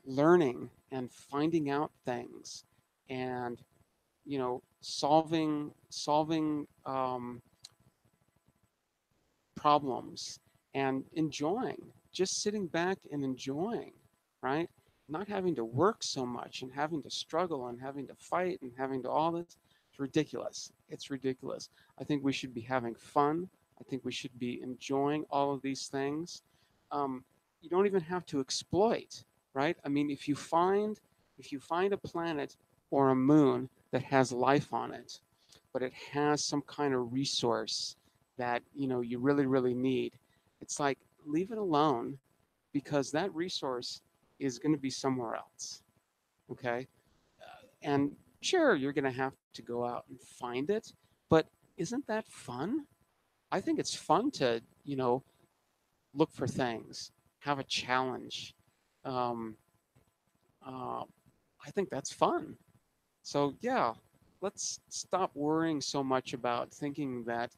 learning and finding out things, and solving problems and enjoying, just sitting back and enjoying, right? Not having to work so much and having to struggle and having to fight and having to all this. It's ridiculous. It's ridiculous. I think we should be having fun. I think we should be enjoying all of these things. You don't even have to exploit, right? I mean, if you find a planet or a moon that has life on it, but it has some kind of resource that you really really need, it's like, leave it alone, because that resource is going to be somewhere else. Okay. And sure, you're going to have to go out and find it, but isn't that fun? I think it's fun to look for things, have a challenge. um, uh, I think that's fun. So yeah, let's stop worrying so much about thinking that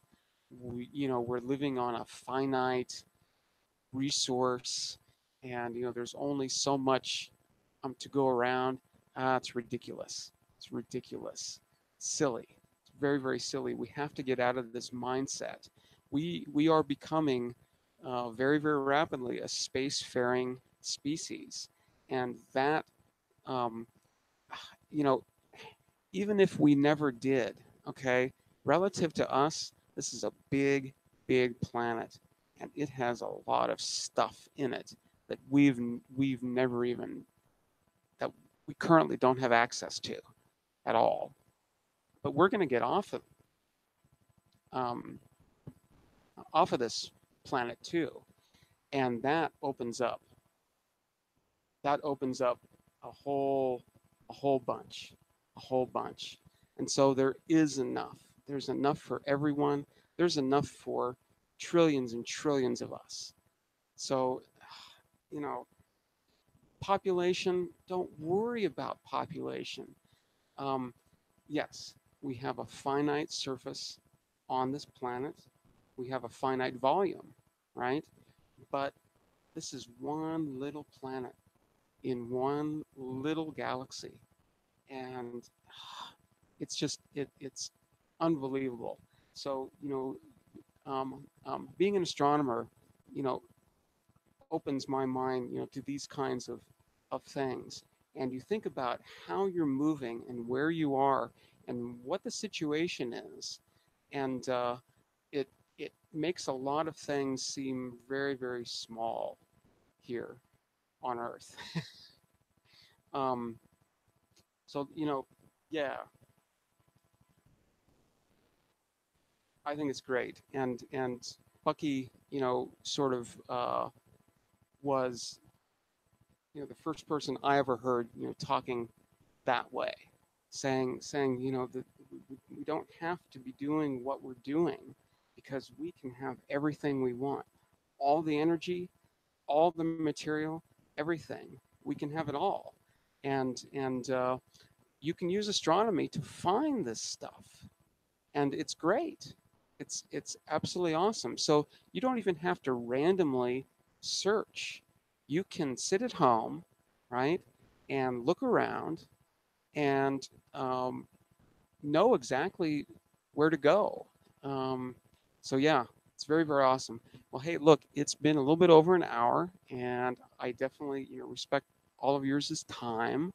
we're living on a finite resource, and there's only so much to go around. It's ridiculous. It's ridiculous. Silly. It's very very silly. We have to get out of this mindset. We are becoming very very rapidly a spacefaring species, and that um, you know even if we never did, okay, relative to us, this is a big, big planet, and it has a lot of stuff in it that we've never even that we currently don't have access to at all. But we're going to get um, off of this planet too, and that opens up a whole bunch, a whole bunch. And so there is enough. There's enough for everyone. There's enough for trillions and trillions of us. So, you know, population, don't worry about population. Um, yes, we have a finite surface on this planet. We have a finite volume, right? But this is one little planet in one little galaxy, and it's unbelievable. So being an astronomer, you know, opens my mind, to these kinds of things, and you think about how you're moving and where you are and what the situation is, and it it makes a lot of things seem very very small here on Earth. um, so yeah, I think it's great, and Bucky, sort of was the first person I ever heard talking that way. saying that we don't have to be doing what we're doing because we can have everything we want, all the energy, all the material, everything. We can have it all, and you can use astronomy to find this stuff, and it's great. It's absolutely awesome. So you don't even have to randomly search. You can sit at home, right, and look around and know exactly where to go. Um, so yeah, it's very very awesome. Well, hey, look, it's been a little bit over an hour, and I definitely respect all of yours' time.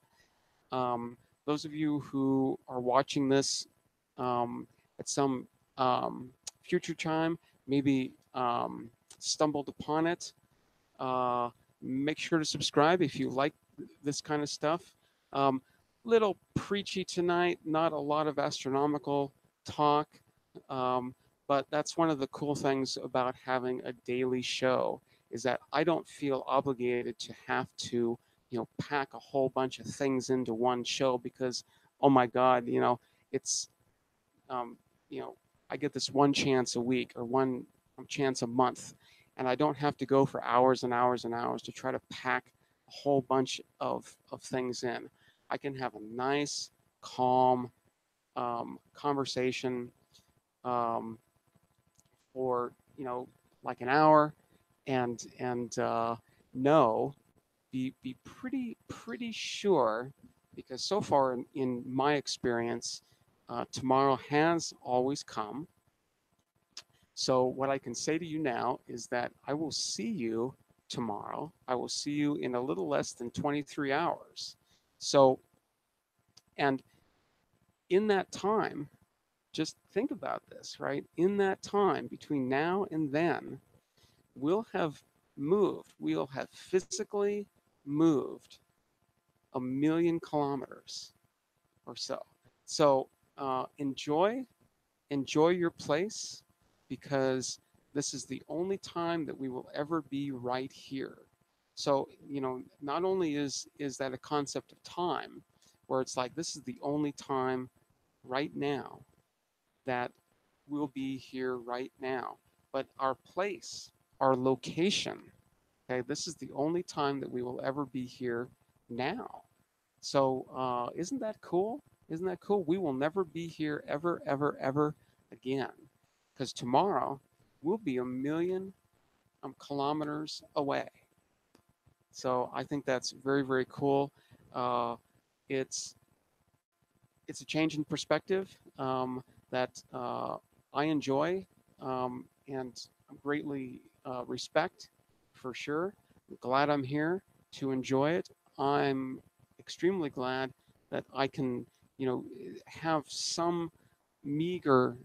Um, those of you who are watching this at some future time, maybe stumbled upon it, uh, make sure to subscribe if you like this kind of stuff. Um, little preachy tonight, not a lot of astronomical talk, um, but that's one of the cool things about having a daily show is that I don't feel obligated to have to, pack a whole bunch of things into one show because, oh my God, it's um, you know, I get this one chance a week or one chance a month, and I don't have to go for hours and hours and hours to try to pack a whole bunch of things in. I can have a nice, calm conversation um, for like an hour, and know be pretty sure because so far in my experience, tomorrow has always come. So what I can say to you now is that I will see you tomorrow. I will see you in a little less than 23 hours. So, and in that time, just think about this, right? In that time between now and then, we'll have we'll have physically moved 1,000,000 kilometers or so. So enjoy your place because this is the only time that we will ever be right here. So not only is that a concept of time where it's like this is the only time right now that we'll be here right now, but our place, our location, okay, this is the only time that we will ever be here now. So isn't that cool? Isn't that cool? We will never be here ever, ever, ever again. Because tomorrow we'll be 1,000,000 kilometers away. So I think that's very, very cool. Uh, it's it's a change in perspective that I enjoy and greatly respect for sure. I'm glad I'm here to enjoy it. I'm extremely glad that I can, have some meager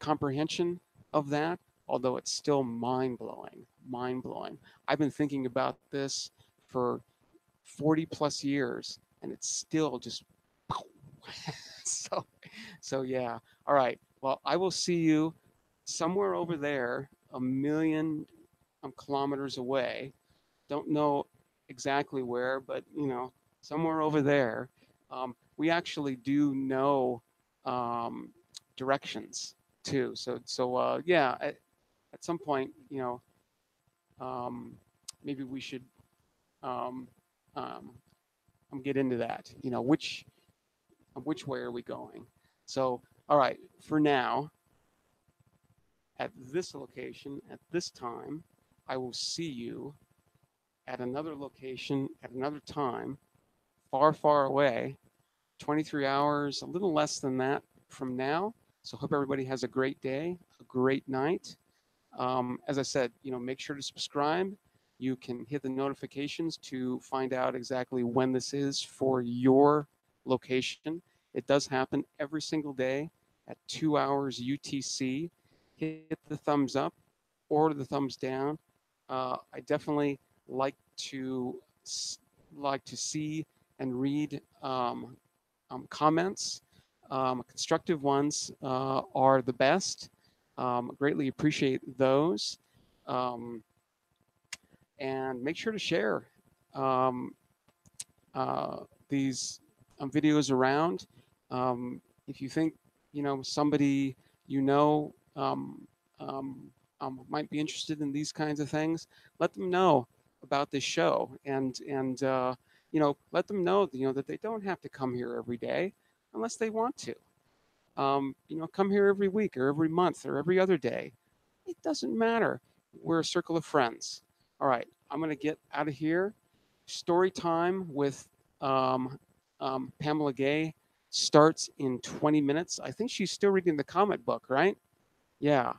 comprehension of that, although it's still mind blowing. Mind blowing. I've been thinking about this for 40 plus years, and it's still just so yeah. All right. Well, I will see you somewhere over there, 1,000,000 kilometers away. Don't know exactly where, but somewhere over there. We actually do know um, directions too. So yeah, at some point, um, maybe we should um, um, get into that. Which way are we going? So, all right, for now, at this location, at this time, I will see you at another location at another time, far, far away, 23 hours, a little less than that from now. So, hope everybody has a great day, a great night. As I said, make sure to subscribe. You can hit the notifications to find out exactly when this is for your location. It does happen every single day at 2 hours UTC. Hit the thumbs up or the thumbs down. I definitely like to see and read comments. Constructive ones are the best. Greatly appreciate those. Um, and make sure to share um, these videos around. If you think somebody you know might be interested in these kinds of things, let them know about this show, and let them know that they don't have to come here every day unless they want to. Come here every week or every month or every other day. It doesn't matter. We're a circle of friends. All right, I'm going to get out of here. Story time with Pamela Gay starts in 20 minutes. I think she's still reading the comic book, right? Yeah,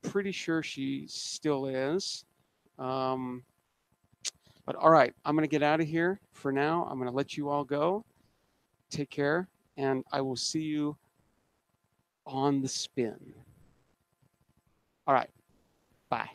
pretty sure she still is. Um, but all right, I'm going to get out of here for now. I'm going to let you all go. Take care, and I will see you on the spin. All right, bye.